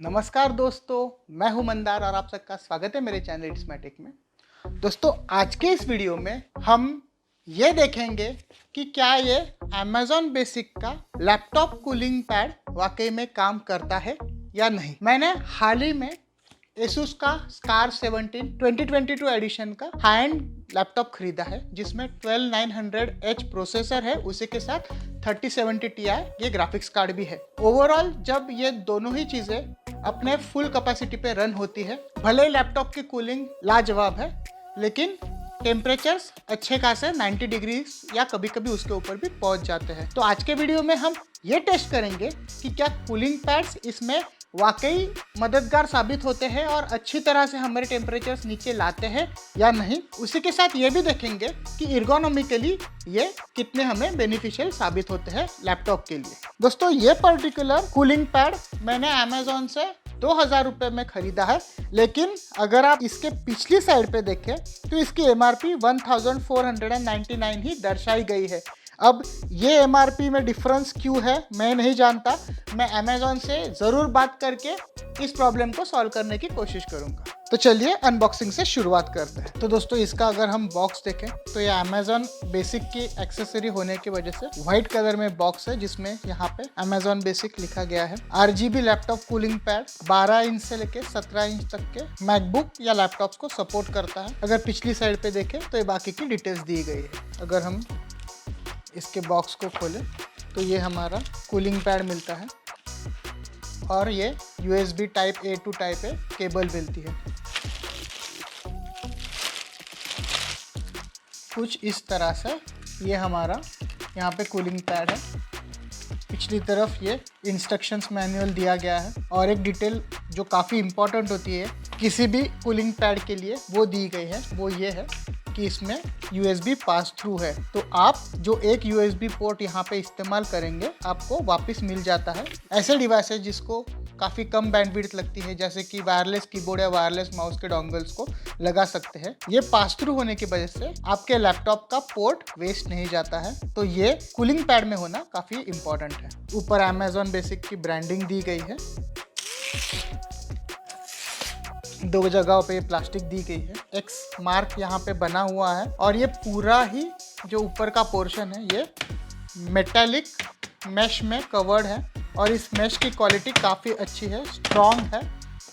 नमस्कार दोस्तों, मैं हूं मंदार और आप सबका स्वागत है मेरे चैनल इट्स माय टेक में। दोस्तों, आज के इस वीडियो में हम ये देखेंगे कि क्या ये Amazon बेसिक का लैपटॉप कूलिंग पैड वाकई में काम करता है या नहीं। मैंने हाल ही में Asus का Scar 17 2022 एडिशन का हाई एंड लैपटॉप खरीदा है, जिसमें 12900H प्रोसेसर है, उसी के साथ 3070 Ti ये ग्राफिक्स कार्ड भी है। ओवरऑल जब ये दोनों ही चीजें अपने फुल कैपेसिटी पे रन होती है, भले ही लैपटॉप की कूलिंग लाजवाब है, लेकिन टेम्परेचर्स अच्छे खासे 90 डिग्री या कभी कभी उसके ऊपर भी पहुंच जाते हैं। तो आज के वीडियो में हम ये टेस्ट करेंगे कि क्या कूलिंग पैड्स इसमें वाकई मददगार साबित होते हैं और अच्छी तरह से हमारे टेम्परेचर्स नीचे लाते हैं या नहीं। उसी के साथ ये भी देखेंगे कि इर्गोनॉमिकली ये कितने हमें बेनिफिशियल साबित होते हैं लैपटॉप के लिए। दोस्तों, ये पर्टिकुलर कूलिंग पैड मैंने अमेजोन से 2000 रुपये में खरीदा है, लेकिन अगर आप इसके पिछली साइड पे देखें तो इसकी MRP 1499 ही दर्शाई गई है। अब ये MRP में डिफरेंस क्यों है मैं नहीं जानता। मैं अमेजोन से ज़रूर बात करके इस प्रॉब्लम को सॉल्व करने की कोशिश करूंगा। तो चलिए अनबॉक्सिंग से शुरुआत करते हैं। तो दोस्तों, इसका अगर हम बॉक्स देखें तो ये अमेजोन बेसिक की एक्सेसरी होने की वजह से व्हाइट कलर में बॉक्स है, जिसमें यहाँ पे अमेजोन बेसिक लिखा गया है। RGB laptop cooling pad 12 inch से लेके 17 इंच तक के मैकबुक या लैपटॉप्स को सपोर्ट करता है। अगर पिछली साइड पे देखें तो ये बाकी की डिटेल्स दी गई है। अगर हम इसके बॉक्स को खोलें तो ये हमारा कूलिंग पैड मिलता है और ये USB type A to type A cable मिलती है। कुछ इस तरह से ये हमारा यहाँ पे कूलिंग पैड है। पिछली तरफ ये इंस्ट्रक्शंस मैनुअल दिया गया है और एक डिटेल जो काफ़ी इम्पोर्टेंट होती है किसी भी कूलिंग पैड के लिए वो दी गई है, वो ये है कि इसमें USB पास थ्रू है। तो आप जो एक USB पोर्ट यहाँ पे इस्तेमाल करेंगे आपको वापस मिल जाता है। ऐसे डिवाइसेस जिसको काफ़ी कम बैंडविड्थ लगती है, जैसे कि वायरलेस कीबोर्ड या वायरलेस माउस के डोंगल्स को लगा सकते हैं। ये पास थ्रू होने की वजह से आपके लैपटॉप का पोर्ट वेस्ट नहीं जाता है। तो ये कूलिंग पैड में होना काफ़ी इम्पोर्टेंट है। ऊपर अमेजोन बेसिक की ब्रांडिंग दी गई है, 2 जगहों पे प्लास्टिक दी गई है, X मार्क यहाँ पे बना हुआ है और ये पूरा ही जो ऊपर का पोर्शन है ये मेटालिक मैश में कवर्ड है और इस मैश की क्वालिटी काफ़ी अच्छी है, स्ट्रॉन्ग है।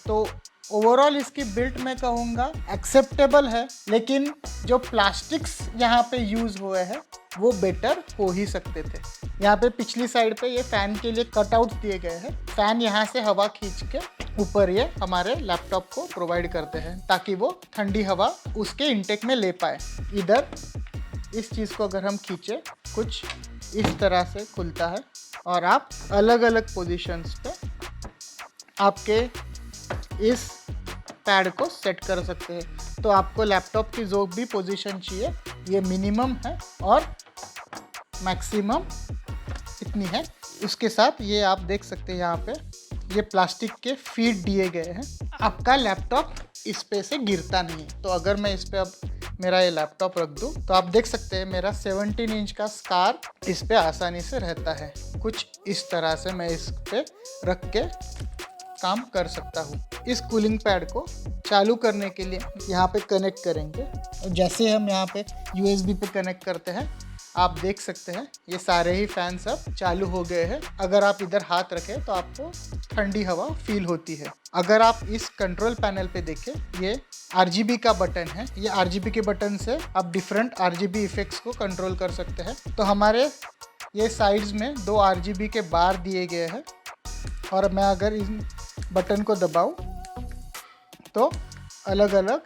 तो ओवरऑल इसकी बिल्ट मैं कहूँगा एक्सेप्टेबल है, लेकिन जो प्लास्टिक्स यहाँ पे यूज़ हुए हैं वो बेटर हो ही सकते थे। यहाँ पे पिछली साइड पे ये फ़ैन के लिए कटआउट्स दिए गए हैं। फ़ैन यहाँ से हवा खींच के ऊपर ये हमारे लैपटॉप को प्रोवाइड करते हैं ताकि वो ठंडी हवा उसके इंटेक में ले पाए। इधर इस चीज़ को अगर हम खींचे कुछ इस तरह से खुलता है और आप अलग अलग पोजीशंस पे आपके इस पैड को सेट कर सकते हैं। तो आपको लैपटॉप की जो भी पोजीशन चाहिए ये मिनिमम है और मैक्सिमम इतनी है। उसके साथ ये आप देख सकते हैं यहाँ पे ये प्लास्टिक के फीट दिए गए हैं। आपका लैपटॉप इस पे से गिरता नहीं है। तो अगर मैं इस पे अब मेरा ये लैपटॉप रख दूँ तो आप देख सकते हैं मेरा 17 इंच का स्कार इस पे आसानी से रहता है। कुछ इस तरह से मैं इस पे रख के काम कर सकता हूँ। इस कूलिंग पैड को चालू करने के लिए यहाँ पे कनेक्ट करेंगे और जैसे हम यहाँ पे USB पे कनेक्ट करते हैं आप देख सकते हैं ये सारे ही फैन सब चालू हो गए हैं। अगर आप इधर हाथ रखें तो आपको ठंडी हवा फील होती है। अगर आप इस कंट्रोल पैनल पे देखें ये RGB का बटन है। ये RGB के बटन से आप डिफरेंट RGB इफेक्ट्स को कंट्रोल कर सकते हैं। तो हमारे ये साइड्स में 2 RGB के बार दिए गए हैं और मैं अगर इन बटन को दबाऊं तो अलग अलग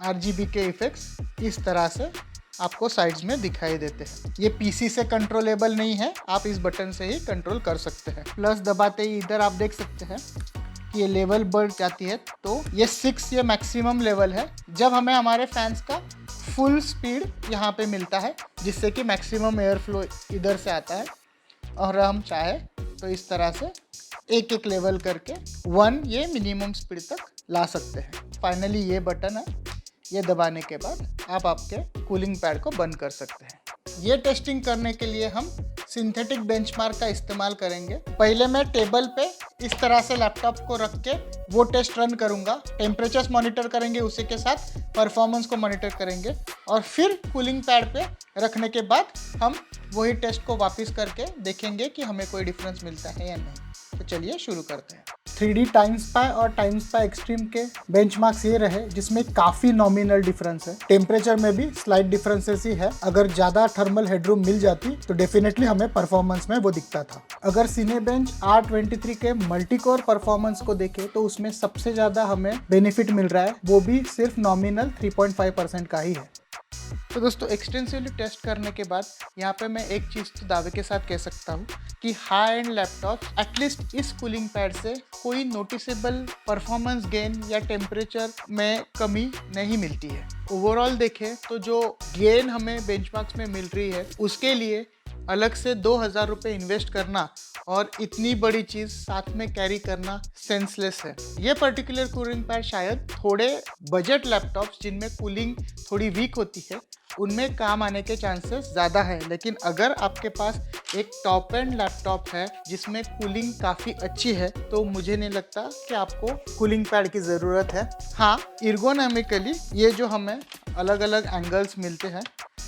RGB के इफेक्ट्स इस तरह से आपको साइड्स में दिखाई देते हैं। ये PC से कंट्रोलेबल नहीं है, आप इस बटन से ही कंट्रोल कर सकते हैं। प्लस दबाते ही इधर आप देख सकते हैं कि ये लेवल बढ़ जाती है। तो ये 6 ये मैक्सिमम लेवल है जब हमें हमारे फैंस का फुल स्पीड यहाँ पे मिलता है, जिससे कि मैक्सिमम एयर फ्लो इधर से आता है। और हम चाहे तो इस तरह से एक एक लेवल करके 1 ये मिनिमम स्पीड तक ला सकते हैं। फाइनली ये बटन है, ये दबाने के बाद आप आपके कूलिंग पैड को बंद कर सकते हैं। ये टेस्टिंग करने के लिए हम सिंथेटिक बेंचमार्क का इस्तेमाल करेंगे। पहले मैं टेबल पे इस तरह से लैपटॉप को रख के वो टेस्ट रन करूंगा। टेम्परेचर्स मॉनिटर करेंगे, उसी के साथ परफॉर्मेंस को मॉनिटर करेंगे और फिर कूलिंग पैड पे रखने के बाद हम वही टेस्ट को वापस करके देखेंगे कि हमें कोई डिफरेंस मिलता है या नहीं। तो चलिए शुरू करते हैं। 3D टाइम्सपाई और टाइम्सपाई एक्सट्रीम के बेंचमार्क्स ये रहे जिसमें काफ़ी नॉमिनल डिफरेंस है। टेम्परेचर में भी स्लाइट डिफरेंसेस ही है। अगर ज़्यादा थर्मल हेडरूम मिल जाती तो डेफिनेटली हमें परफॉर्मेंस में वो दिखता था। अगर सिनेबेंच R23 के मल्टीकोर परफॉर्मेंस को देखें तो उसमें सबसे ज़्यादा हमें बेनिफिट मिल रहा है, वो भी सिर्फ नॉमिनल 3.5% का ही है। तो दोस्तों, एक्सटेंसिवली टेस्ट करने के बाद यहाँ पे मैं एक चीज़ तो दावे के साथ कह सकता हूँ कि हाई एंड लैपटॉप एटलीस्ट इस कूलिंग पैड से कोई नोटिसेबल परफॉर्मेंस गेन या टेम्परेचर में कमी नहीं मिलती है। ओवरऑल देखें तो जो गेन हमें बेंचमार्क्स में मिल रही है उसके लिए अलग से 2000 रुपये इन्वेस्ट करना और इतनी बड़ी चीज़ साथ में कैरी करना सेंसलेस है। ये पर्टिकुलर कूलिंग पैड शायद थोड़े बजट लैपटॉप्स जिनमें कूलिंग थोड़ी वीक होती है उनमें काम आने के चांसेस ज़्यादा है, लेकिन अगर आपके पास एक टॉप एंड लैपटॉप है जिसमें कूलिंग काफ़ी अच्छी है तो मुझे नहीं लगता कि आपको कूलिंग पैड की ज़रूरत है। हाँ, एर्गोनॉमिकली ये जो हमें अलग अलग एंगल्स मिलते हैं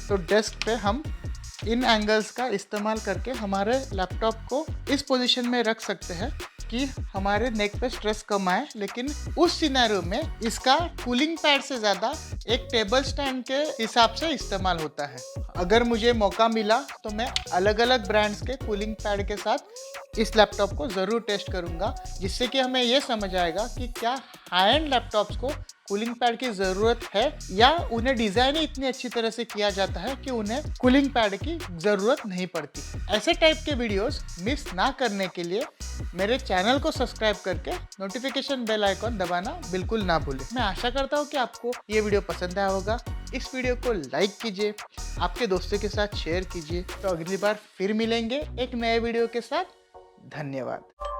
तो डेस्क पे हम इन एंगल्स का इस्तेमाल करके हमारे लैपटॉप को इस पोजीशन में रख सकते हैं कि हमारे नेक पे स्ट्रेस कम आए, लेकिन उस सिनेरियो में इसका कूलिंग पैड से ज़्यादा एक टेबल स्टैंड के हिसाब से इस्तेमाल होता है। अगर मुझे मौका मिला तो मैं अलग अलग ब्रांड्स के कूलिंग पैड के साथ इस लैपटॉप को ज़रूर टेस्ट करूँगा, जिससे कि हमें ये समझ आएगा कि क्या हाई एंड लैपटॉप्स को कूलिंग पैड की ज़रूरत है या उन्हें डिज़ाइन ही इतनी अच्छी तरह से किया जाता है कि उन्हें कूलिंग पैड की ज़रूरत नहीं पड़ती। ऐसे टाइप के वीडियोस मिस ना करने के लिए मेरे चैनल को सब्सक्राइब करके नोटिफिकेशन बेल आइकॉन दबाना बिल्कुल ना भूलें। मैं आशा करता हूँ कि आपको ये वीडियो पसंद आया होगा। इस वीडियो को लाइक कीजिए, आपके दोस्तों के साथ शेयर कीजिए। तो अगली बार फिर मिलेंगे एक नए वीडियो के साथ। धन्यवाद।